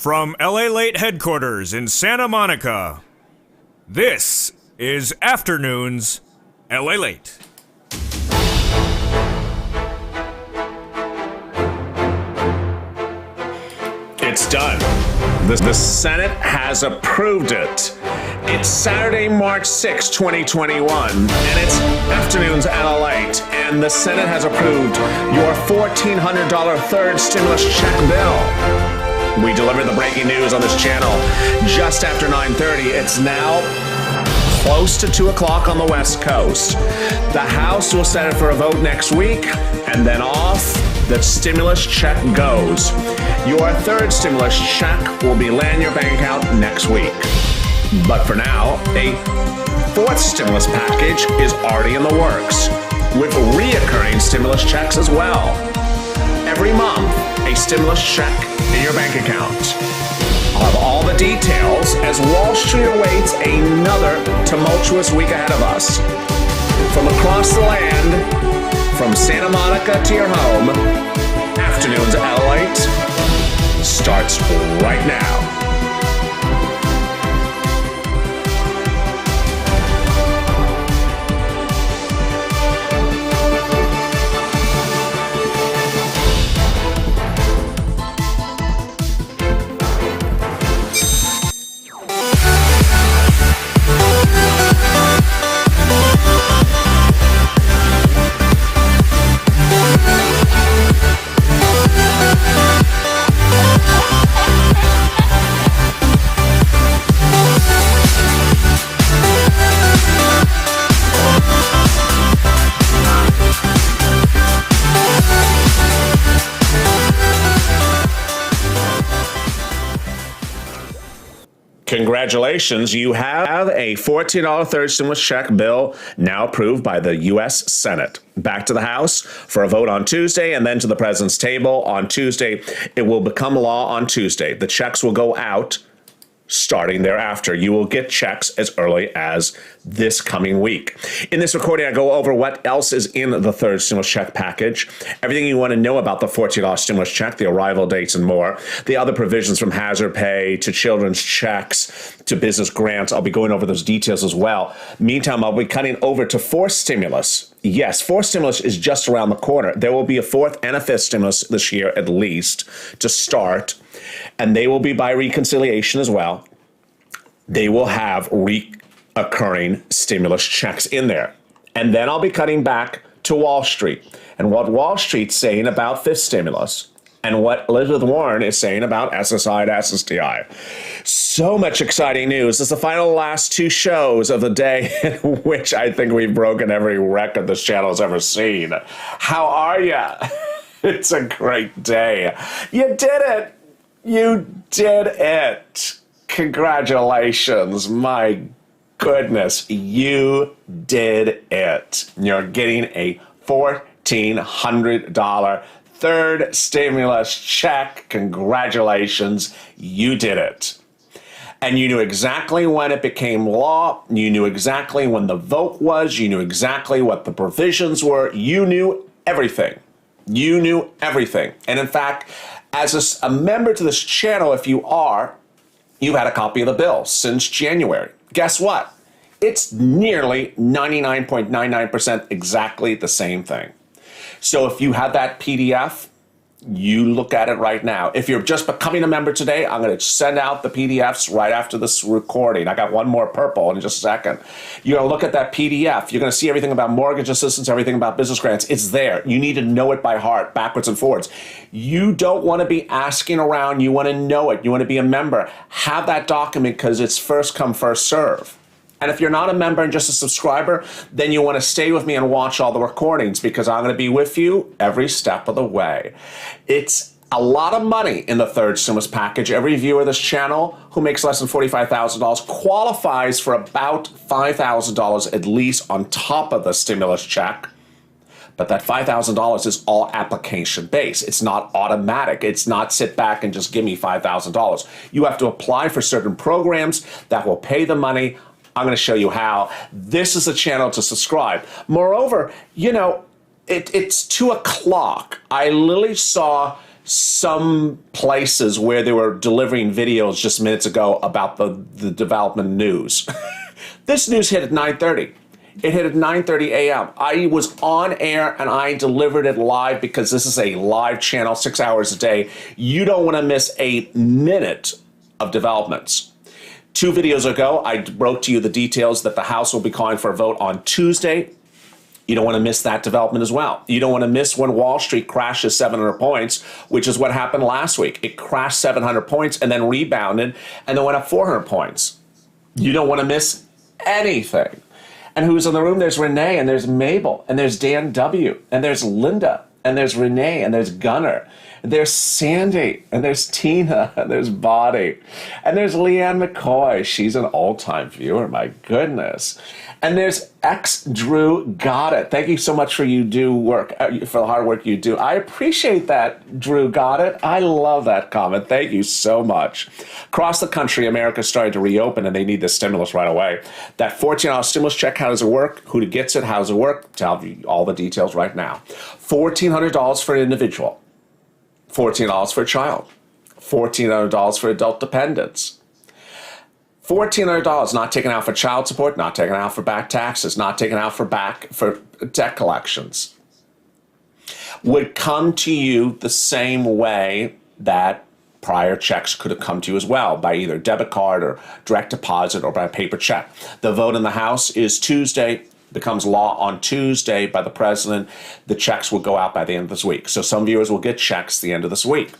From Lalate headquarters in Santa Monica, this is Afternoons Lalate. It's done. The Senate has approved it. It's Saturday, March 6, 2021, and it's Afternoons Lalate, and the Senate has approved your $1,400 third stimulus check bill. We deliver the breaking news on this channel just after 9:30. It's now close to 2 o'clock on the West Coast. The House will set it for a vote next week, and then off the stimulus check goes. Your third stimulus check will be landing your bank account next week. But for now, a fourth stimulus package is already in the works, with reoccurring stimulus checks as well. Every month, a stimulus check in your bank account. I'll have all the details as Wall Street awaits another tumultuous week ahead of us. From across the land, from Santa Monica to your home, Afternoons Lalate starts right now. Congratulations, you have a $14 third stimulus check bill now approved by the U.S. Senate. Back to the House for a vote on Tuesday, and then to the President's table on Tuesday. It will become law on Tuesday. The checks will go out starting thereafter. You will get checks as early as this coming week. In this recording, I go over what else is in the third stimulus check package, everything you want to know about the $14 stimulus check, the arrival dates, and more, the other provisions from hazard pay to children's checks to business grants. I'll be going over those details as well. Meantime, I'll be cutting over to fourth stimulus. Yes, fourth stimulus is just around the corner. There will be a fourth and a fifth stimulus this year at least to start, and they will be by reconciliation as well. They will have recurring stimulus checks in there. And then I'll be cutting back to Wall Street and what Wall Street's saying about fifth stimulus and what Elizabeth Warren is saying about SSI to SSDI. So much exciting news. This is the final last two shows of the day in which I think we've broken every record this channel has ever seen. How are you? It's a great day. You did it. You did it. Congratulations. My goodness, you did it. You're getting a $1,400 third stimulus check. Congratulations. You did it. And you knew exactly when it became law. You knew exactly when the vote was. You knew exactly what the provisions were. You knew everything. You knew everything. And in fact, as a member to this channel, if you are, you've had a copy of the bill since January. Guess what? It's nearly 99.99% exactly the same thing. So if you have that PDF, you look at it right now. If you're just becoming a member today, I'm going to send out the PDFs right after this recording. I got one more purple in just a second. You're going to look at that PDF. You're going to see everything about mortgage assistance, everything about business grants. It's there. You need to know it by heart, backwards and forwards. You don't want to be asking around. You want to know it. You want to be a member. Have that document because it's first come, first serve. And if you're not a member and just a subscriber, then you want to stay with me and watch all the recordings because I'm going to be with you every step of the way. It's a lot of money in the third stimulus package. Every viewer of this channel who makes less than $45,000 qualifies for about $5,000 at least on top of the stimulus check. But that $5,000 is all application based. It's not automatic. It's not sit back and just give me $5,000. You have to apply for certain programs that will pay the money. I'm going to show you how. This is a channel to subscribe. Moreover, you know, it's 2 o'clock. I literally saw some places where they were delivering videos just minutes ago about the development news. This news hit at 9:30. It hit at 9:30 a.m. I was on air and I delivered it live because this is a live channel, 6 hours a day. You don't want to miss a minute of developments. 2 videos ago, I wrote to you the details that the House will be calling for a vote on Tuesday. You don't want to miss that development as well. You don't want to miss when Wall Street crashes 700 points, which is what happened last week. It crashed 700 points and then rebounded and then went up 400 points. You don't want to miss anything. And who's in the room? There's Renee, and there's Mabel, and there's Dan W, and there's Linda, and there's Renee, and there's Gunnar, and there's Sandy, and there's Tina, and there's Bonnie, and there's Leanne McCoy. She's an all-time viewer, my goodness. And there's X Drew Got It. Thank you so much for the hard work you do. I appreciate that, Drew Got It. I love that comment. Thank you so much. Across the country, America's starting to reopen, and they need this stimulus right away. That $14 stimulus check, how does it work? Who gets it? How does it work? Tell you all the details right now. $1,400 for an individual. $14 for a child. $1,400 for adult dependents. $1,400 not taken out for child support, not taken out for back taxes, not taken out for debt collections. Would come to you the same way that prior checks could have come to you as well, by either debit card or direct deposit or by paper check. The vote in the House is Tuesday, becomes law on Tuesday by the president. The checks will go out by the end of this week. So some viewers will get checks the end of this week.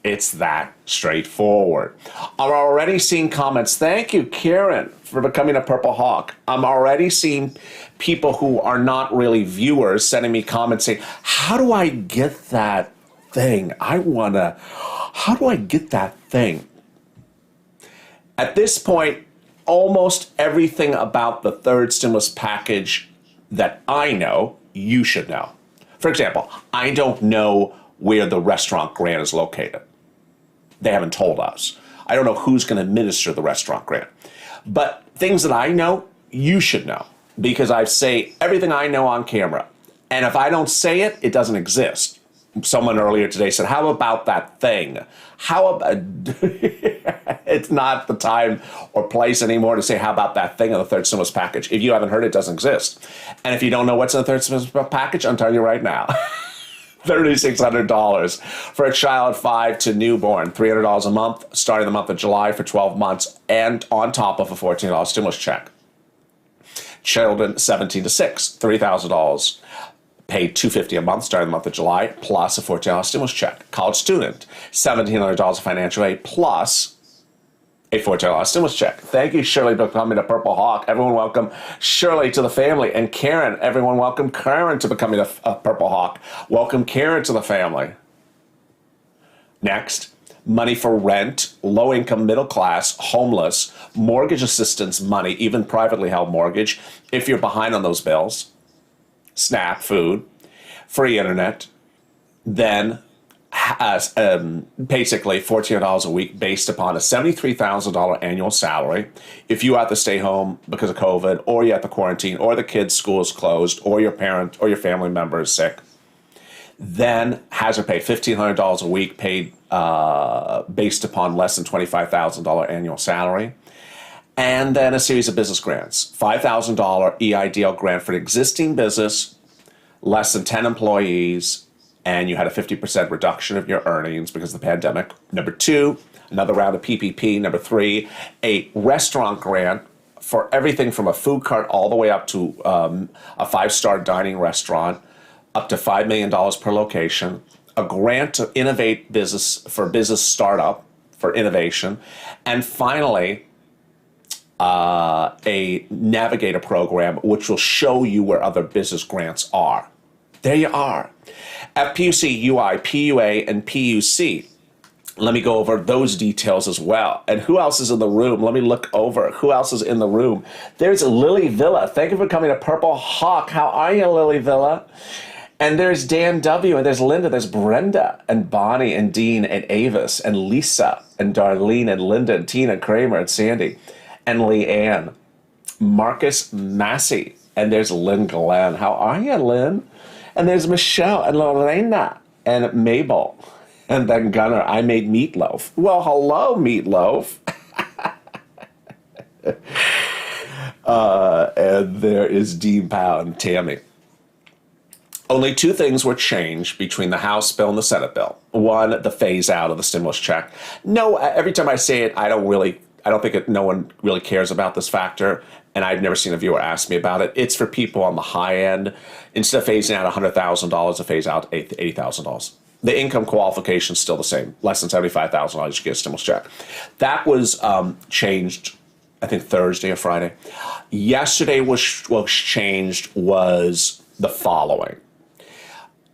It's that straightforward. I'm already seeing comments. Thank you, Karen, for becoming a Purple Hawk. I'm already seeing people who are not really viewers sending me comments saying, how do I get that thing? How do I get that thing? At this point, almost everything about the third stimulus package that I know, you should know. For example, I don't know where the restaurant grant is located. They haven't told us. I don't know who's going to administer the restaurant grant. But things that I know, you should know, because I say everything I know on camera. And if I don't say it, it doesn't exist. Someone earlier today said, how about that thing? How about, it's not the time or place anymore to say, how about that thing in the third stimulus package? If you haven't heard it, it doesn't exist. And if you don't know what's in the third stimulus package, I'm telling you right now. $3,600 for a child 5 to newborn, $300 a month starting the month of July for 12 months, and on top of a $14 stimulus check. Children 17 to 6, $3,000. Paid $250 a month starting the month of July, plus a $14 stimulus check. College student, $1,700 of financial aid, plus a $14 stimulus check. Thank you, Shirley, for becoming a Purple Hawk. Everyone welcome Shirley to the family. And Karen, everyone welcome Karen to becoming a Purple Hawk. Welcome Karen to the family. Next, money for rent, low income, middle class, homeless, mortgage assistance money, even privately held mortgage, if you're behind on those bills. SNAP food, free internet, then basically $1,400 a week based upon a $73,000 annual salary. If you have to stay home because of COVID, or you have to quarantine, or the kids' school is closed, or your parent or your family member is sick, then hazard pay, $1,500 a week paid based upon less than $25,000 annual salary. And then a series of business grants. $5,000 EIDL grant for an existing business, less than 10 employees, and you had a 50% reduction of your earnings because of the pandemic. Number 2, another round of PPP. Number 3, a restaurant grant for everything from a food cart all the way up to a 5-star dining restaurant, up to $5 million per location. A grant to innovate business for business startup for innovation. And finally, a navigator program which will show you where other business grants are. There you are. FPUC, UI, PUA, and PUC. Let me go over those details as well. And who else is in the room? Let me look over. Who else is in the room? There's Lily Villa. Thank you for coming to Purple Hawk. How are you, Lily Villa? And there's Dan W, and there's Linda, there's Brenda, and Bonnie, and Dean, and Avis, and Lisa, and Darlene, and Linda, and Tina, Kramer, and Sandy, and Leanne, Marcus Massey, and there's Lynn Glenn. How are you, Lynn? And there's Michelle, and Lorena, and Mabel. And then Gunnar, I made meatloaf. Well, hello, meatloaf. And there is Dean Powell and Tammy. Only two things were changed between the House bill and the Senate bill. One, the phase out of the stimulus check. No, every time I say it, I don't think no one really cares about this factor. And I've never seen a viewer ask me about it. It's for people on the high end. Instead of phasing out $100,000, to phase out $80,000. The income qualification is still the same. Less than $75,000, you get a stimulus check. That was changed, I think, Thursday or Friday. Yesterday was changed was the following.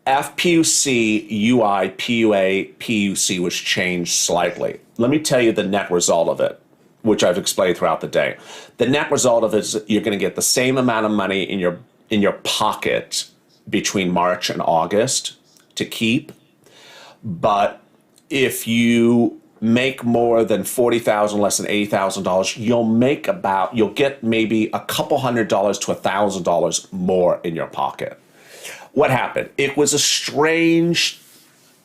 FPUC, UI, PUA, PUC was changed slightly. Let me tell you the net result of it, which I've explained throughout the day. The net result of it is you're going to get the same amount of money in your pocket between March and August to keep. But if you make more than $40,000, less than $80,000, you'll get maybe a couple $100 to $1,000 more in your pocket. What happened? It was a strange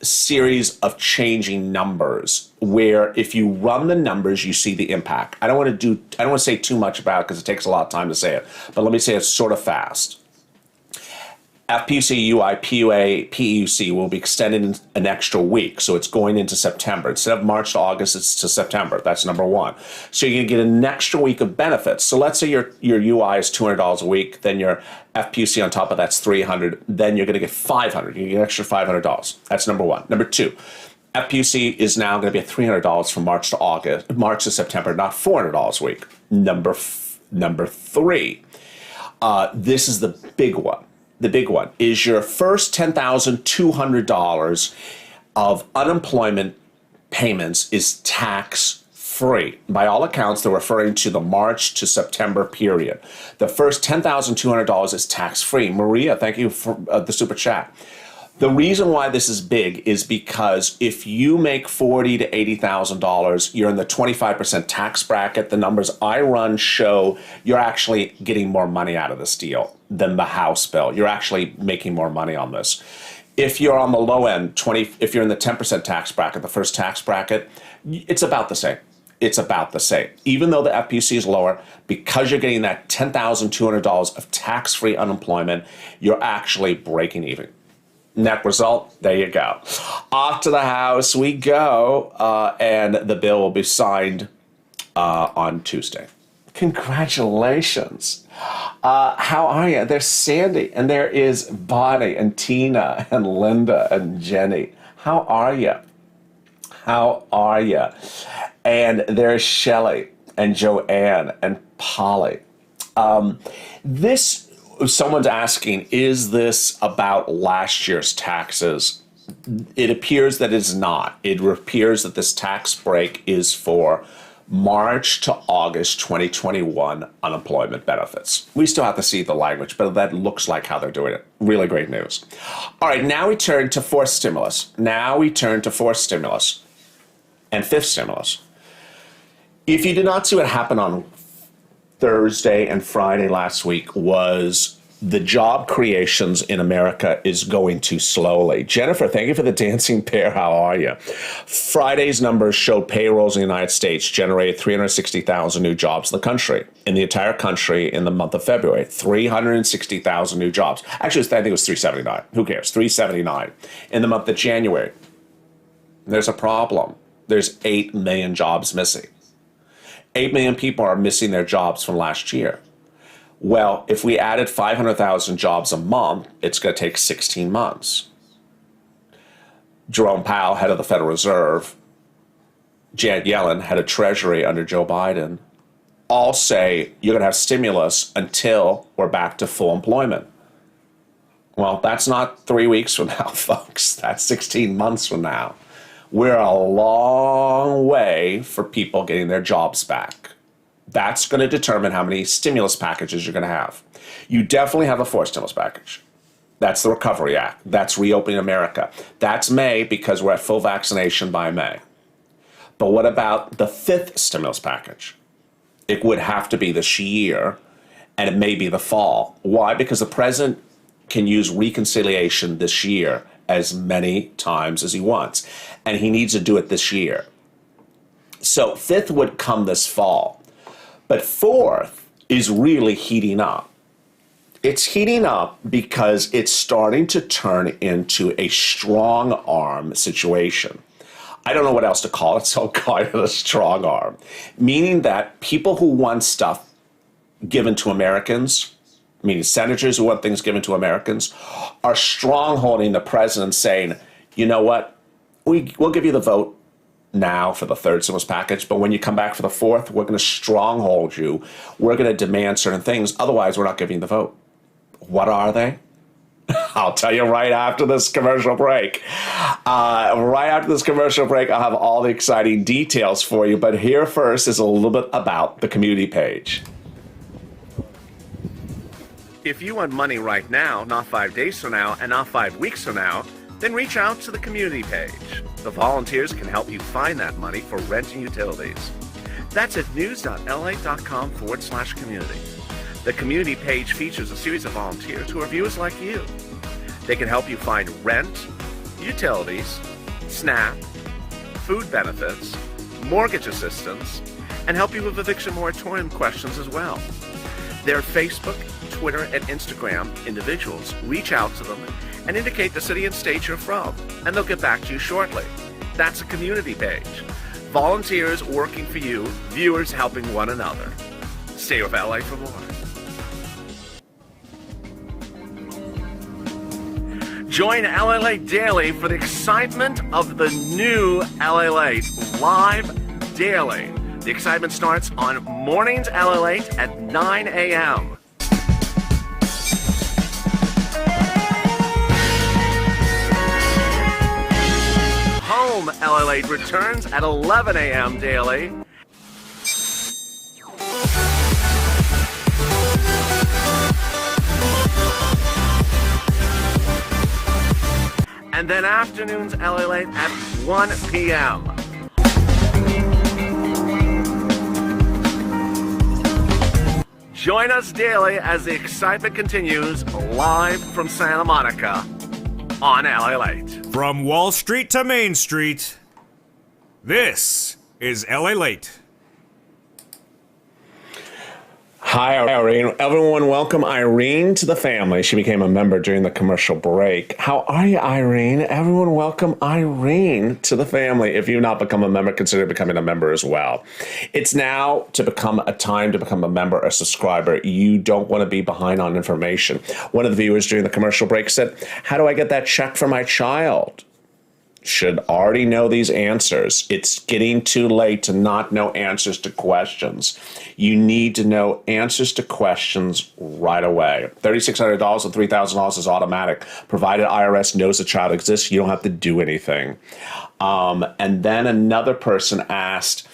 series of changing numbers where if you run the numbers, you see the impact. I don't want to say too much about it because it takes a lot of time to say it, but let me say it sort of fast. FPUC, UI, PUA, PUC will be extended an extra week, so it's going into September. Instead of March to August, it's to September. That's number one. So you're going to get an extra week of benefits. So let's say your UI is $200 a week, then your FPUC on top of that's $300, then you're going to get $500. You get an extra $500. That's number one. Number two, FPUC is now going to be at $300 from March to September, not $400 a week. Number three, this is the big one. The big one is your first $10,200 of unemployment payments is tax-free. By all accounts, they're referring to the March to September period. The first $10,200 is tax-free. Maria, thank you for the super chat. The reason why this is big is because if you make $40,000 to $80,000, you're in the 25% tax bracket. The numbers I run show you're actually getting more money out of this deal than the House bill. You're actually making more money on this. If you're on the low end, if you're in the 10% tax bracket, the first tax bracket, it's about the same. It's about the same. Even though the FPC is lower, because you're getting that $10,200 of tax-free unemployment, you're actually breaking even. Net result, there you go. Off to the House we go, and the bill will be signed on Tuesday. Congratulations. How are you? There's Sandy, and there is Bonnie, and Tina, and Linda, and Jenny. How are you? How are you? And there's Shelley, and Joanne, and Polly. Someone's asking, is this about last year's taxes? It appears that it's not. It appears that this tax break is for March to August 2021 unemployment benefits. We still have to see the language, but that looks like how they're doing it. Really great news. All right, now we turn to fourth stimulus. And fifth stimulus. If you did not see what happened on Thursday and Friday last week, was the job creations in America is going too slowly. Jennifer, thank you for the dancing bear. How are you? Friday's numbers showed payrolls in the United States generated 360,000 new jobs in the country. In the entire country in the month of February, 360,000 new jobs. Actually, I think it was 379. Who cares? 379. In the month of January, there's a problem. There's 8 million jobs missing. 8 million people are missing their jobs from last year. Well, if we added 500,000 jobs a month, it's going to take 16 months. Jerome Powell, head of the Federal Reserve, Janet Yellen, head of Treasury under Joe Biden, all say you're going to have stimulus until we're back to full employment. Well, that's not 3 weeks from now, folks. That's 16 months from now. We're a long way for people getting their jobs back. That's going to determine how many stimulus packages you're going to have. You definitely have a fourth stimulus package. That's the Recovery Act. That's Reopening America. That's May because we're at full vaccination by May. But what about the fifth stimulus package? It would have to be this year, and it may be the fall. Why? Because the president can use reconciliation this year as many times as he wants. And he needs to do it this year. So fifth would come this fall. But fourth is really heating up. It's heating up because it's starting to turn into a strong arm situation. I don't know what else to call it, so I'll call it a strong arm. Meaning that people who want stuff given to Americans, meaning senators who want things given to Americans, are strongholding the president saying, you know what, we'll give you the vote now for the third stimulus package, but when you come back for the fourth, we're going to stronghold you. We're going to demand certain things. Otherwise, we're not giving you the vote. What are they? I'll tell you right after this commercial break. Right after this commercial break, I'll have all the exciting details for you. But here first is a little bit about the community page. If you want money right now, not 5 days from now, and not 5 weeks from now, then reach out to the community page. The volunteers can help you find that money for rent and utilities. That's at news.la.com/community. The community page features a series of volunteers who are viewers like you. They can help you find rent, utilities, SNAP, food benefits, mortgage assistance, and help you with eviction moratorium questions as well. Their Facebook, Twitter, and Instagram individuals reach out to them and indicate the city and state you're from, and they'll get back to you shortly. That's a community page. Volunteers working for you, viewers helping one another. Stay with LA for more. Join LA Late Daily for the excitement of the new LA Late live daily. The excitement starts on mornings LA Late at 9 a.m. Home LA Late returns at 11 a.m. daily. And then afternoons LA Late at 1 p.m. Join us daily as the excitement continues live from Santa Monica on LA Late. From Wall Street to Main Street, this is LA Late. Hi, Irene. Everyone, welcome Irene to the family. She became a member during the commercial break. How are you, Irene? Everyone, welcome Irene to the family. If you've not become a member, consider becoming a member as well. It's now to become a time to become a member or subscriber. You don't want to be behind on information. One of the viewers during the commercial break said, how do I get that check for my child? Should already know these answers. It's getting too late to not know answers to questions. You need to know answers to questions right away. $3,600 and $3,000 is automatic. Provided IRS knows the child exists, you don't have to do anything. And then another person asked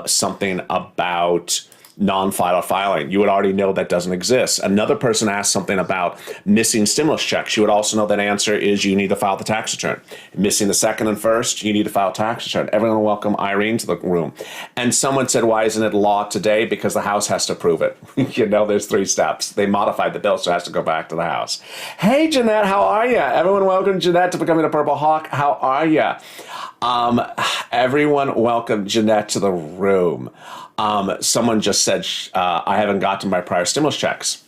something about non-filer filing. You would already know that doesn't exist. Another person asked something about missing stimulus checks. You would also know that answer is you need to file the tax return. Missing the second and first, you need to file tax return. Everyone welcome Irene to the room. And someone said, why isn't it law today? Because the House has to approve it. You know, there's 3 steps. They modified the bill, so it has to go back to the House. Hey, Jeanette, how are you? Everyone welcome Jeanette to Becoming a Purple Hawk. How are you? Everyone welcome Jeanette to the room. Someone just said, I haven't gotten my prior stimulus checks.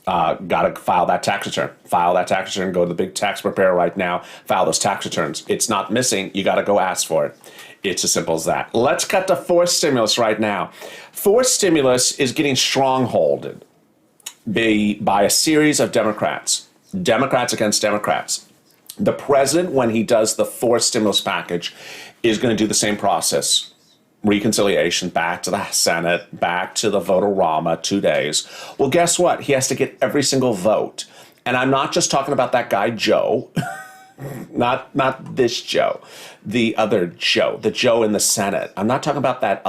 Got to file that tax return. File that tax return. Go to the big tax preparer right now. File those tax returns. It's not missing. You got to go ask for it. It's as simple as that. Let's cut to fourth stimulus right now. Fourth stimulus is getting strongholded by a series of Democrats. Democrats against Democrats. The president, when he does the fourth stimulus package, is going to do the same process. Reconciliation, back to the Senate, back to the vote-a-rama, 2 days. Well, guess what? He has to get every single vote. And I'm not just talking about that guy, Joe. not this Joe. The other Joe. The Joe in the Senate. I'm not talking about not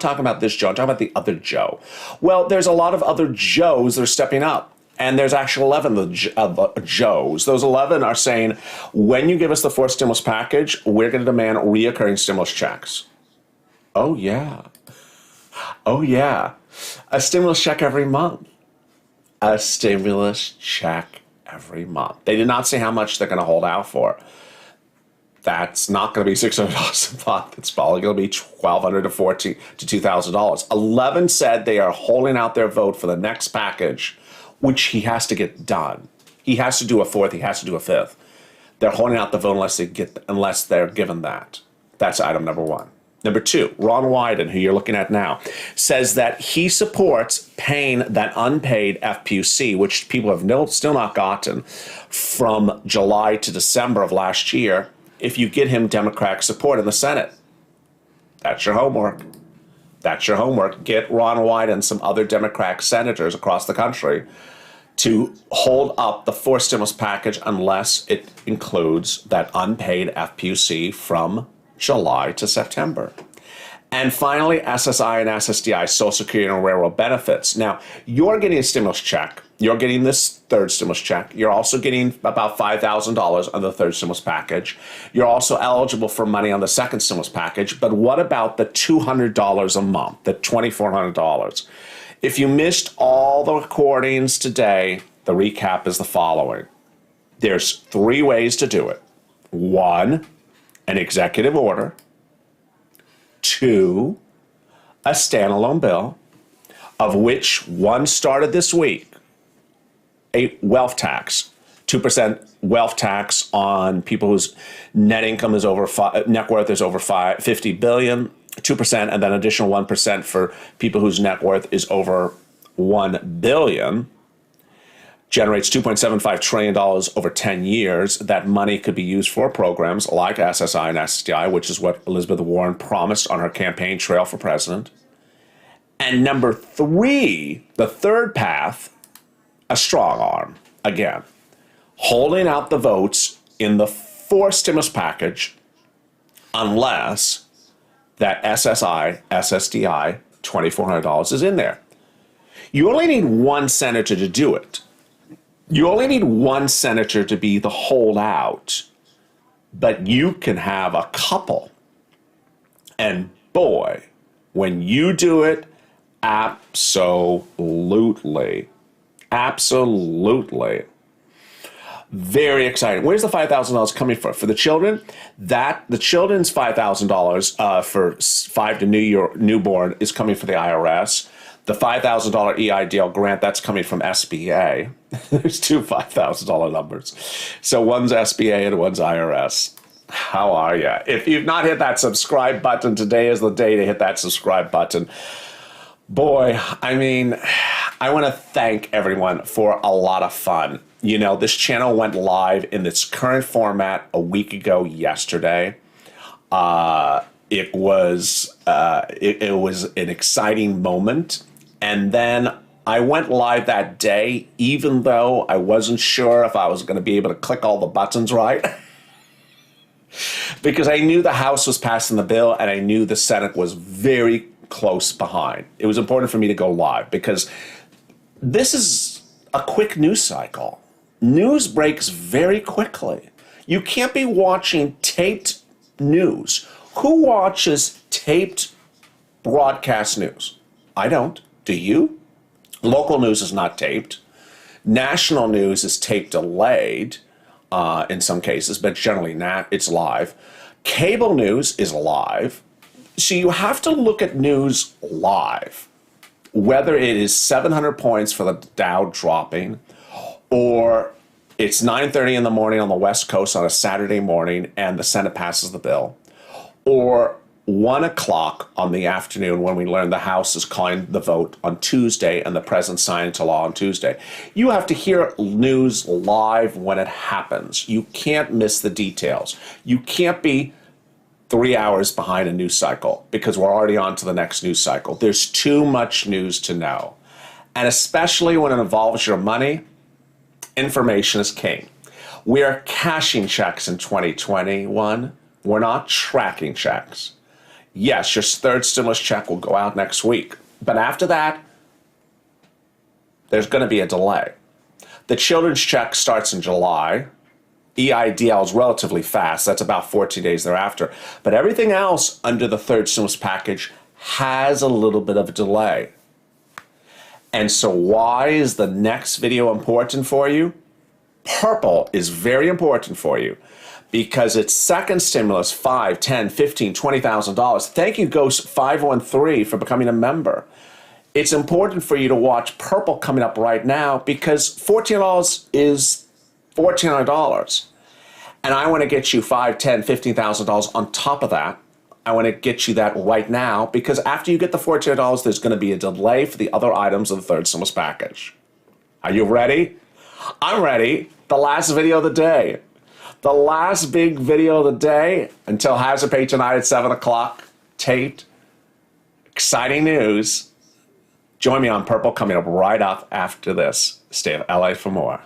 talking about this Joe. I'm talking about the other Joe. Well, there's a lot of other Joes that are stepping up. And there's actually 11 of the Joes. Those 11 are saying, when you give us the fourth stimulus package, we're going to demand reoccurring stimulus checks. Oh, yeah. Oh, yeah. A stimulus check every month. A stimulus check every month. They did not say how much they're going to hold out for. That's not going to be $600 a month. It's probably going to be $1,200 to $1,400 to $2,000. 11 said they are holding out their vote for the next package, which he has to get done. He has to do a fourth. He has to do a fifth. They're holding out the vote unless they're given that. That's item number one. Number two, Ron Wyden, who you're looking at now, says that he supports paying that unpaid FPUC, which people have still not gotten, from July to December of last year, if you get him Democratic support in the Senate. That's your homework. That's your homework. Get Ron Wyden and some other Democratic senators across the country to hold up the fourth stimulus package unless it includes that unpaid FPUC from July to September. And finally, SSI and SSDI, Social Security and Railroad benefits. Now, you're getting a stimulus check. You're getting this third stimulus check. You're also getting about $5,000 on the third stimulus package. You're also eligible for money on the second stimulus package. But what about the $200 a month, the $2,400? If you missed all the recordings today, the recap is the following. There's three ways to do it. One, an executive order. Two, a standalone bill, of which one started this week. A wealth tax, 2% wealth tax on people whose net income is net worth is over 50 billion, 2%, and then additional 1% for people whose net worth is over 1 billion. Generates $2.75 trillion over 10 years. That money could be used for programs like SSI and SSDI, which is what Elizabeth Warren promised on her campaign trail for president. And number three, the third path, a strong arm, again, holding out the votes in the fourth stimulus package unless that SSI, SSDI, $2,400 is in there. You only need one senator to do it. You only need one senator to be the holdout, but you can have a couple. And boy, when you do it, absolutely, very exciting. Where's the $5,000 coming from? For the children, the children's $5,000 for 5 to newborn is coming from the IRS. The $5,000 EIDL grant, that's coming from SBA. There's two $5,000 numbers. So one's SBA and one's IRS. How are you? If you've not hit that subscribe button, today is the day to hit that subscribe button. Boy, I mean, I want to thank everyone for a lot of fun. You know, this channel went live in its current format a week ago yesterday. It was an exciting moment. And then I went live that day, even though I wasn't sure if I was going to be able to click all the buttons right. Because I knew the House was passing the bill and I knew the Senate was very close behind. It was important for me to go live because this is a quick news cycle. News breaks very quickly. You can't be watching taped news. Who watches taped broadcast news? I don't. Do you? Local news is not taped. National news is tape delayed in some cases, but generally it's live. Cable news is live. So you have to look at news live, whether it is 700 points for the Dow dropping or it's 9:30 in the morning on the West Coast on a Saturday morning and the Senate passes the bill, or 1 o'clock on the afternoon when we learn the House is calling the vote on Tuesday and the president signed into law on Tuesday. You have to hear news live when it happens. You can't miss the details. You can't be 3 hours behind a news cycle because we're already on to the next news cycle. There's too much news to know. And especially when it involves your money, information is king. We are cashing checks in 2021. We're not tracking checks. Yes, your third stimulus check will go out next week. But after that, there's going to be a delay. The children's check starts in July. EIDL is relatively fast. That's about 14 days thereafter. But everything else under the third stimulus package has a little bit of a delay. And so why is the next video important for you? Purple is very important for you because its second stimulus, $5, $10, $15, $20,000. Thank you, Ghost 513, for becoming a member. It's important for you to watch Purple coming up right now because $14 is $1,400. And I want to get you $5, $10, $15,000 on top of that. I want to get you that right now because after you get the $1,400, there's going to be a delay for the other items of the third stimulus package. Are you ready? I'm ready. The last video of the day. The last big video of the day until Hazard Pay tonight at 7 o'clock. Taped. Exciting news. Join me on Purple coming up right up after this. Stay in LA for more.